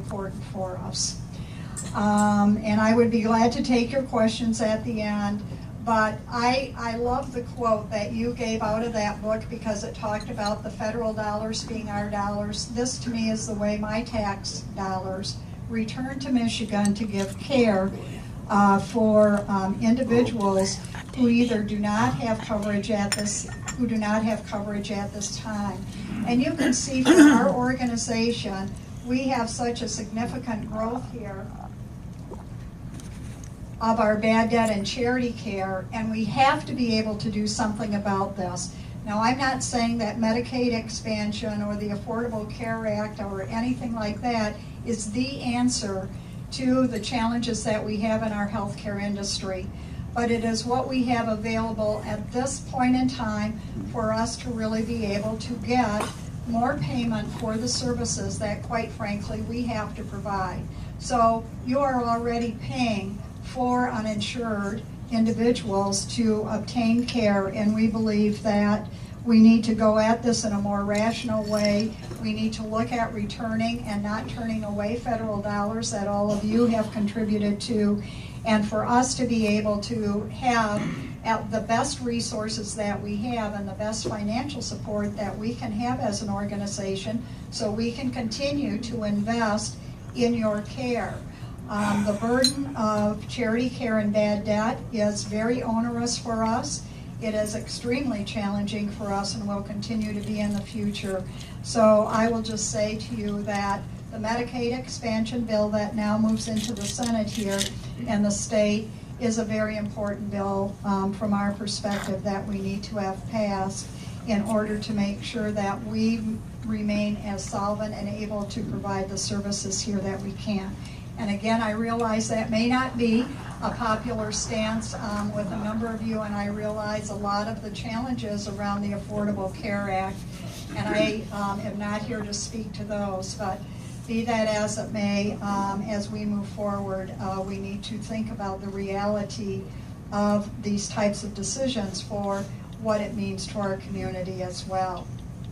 important for us. And I would be glad to take your questions at the end. But I love the quote that you gave out of that book because it talked about the federal dollars being our dollars. This to me is the way my tax dollars return to Michigan to give care for individuals who either do not have coverage at this time. And you can see for our organization, we have such a significant growth here of our bad debt and charity care, and we have to be able to do something about this. Now, I'm not saying that Medicaid expansion or the Affordable Care Act or anything like that is the answer to the challenges that we have in our healthcare industry, but it is what we have available at this point in time for us to really be able to get more payment for the services that, quite frankly, we have to provide. So you are already paying for uninsured individuals to obtain care, and we believe that we need to go at this in a more rational way. We need to look at returning and not turning away federal dollars that all of you have contributed to, and for us to be able to have the best resources that we have and the best financial support that we can have as an organization so we can continue to invest in your care. The burden of charity care and bad debt is very onerous for us. It is extremely challenging for us and will continue to be in the future. So I will just say to you that the Medicaid expansion bill that now moves into the Senate here and the state is a very important bill from our perspective that we need to have passed in order to make sure that we remain as solvent and able to provide the services here that we can. And again, I realize that may not be a popular stance with a number of you, and I realize a lot of the challenges around the Affordable Care Act, and I am not here to speak to those, but be that as it may, as we move forward, we need to think about the reality of these types of decisions for what it means to our community as well.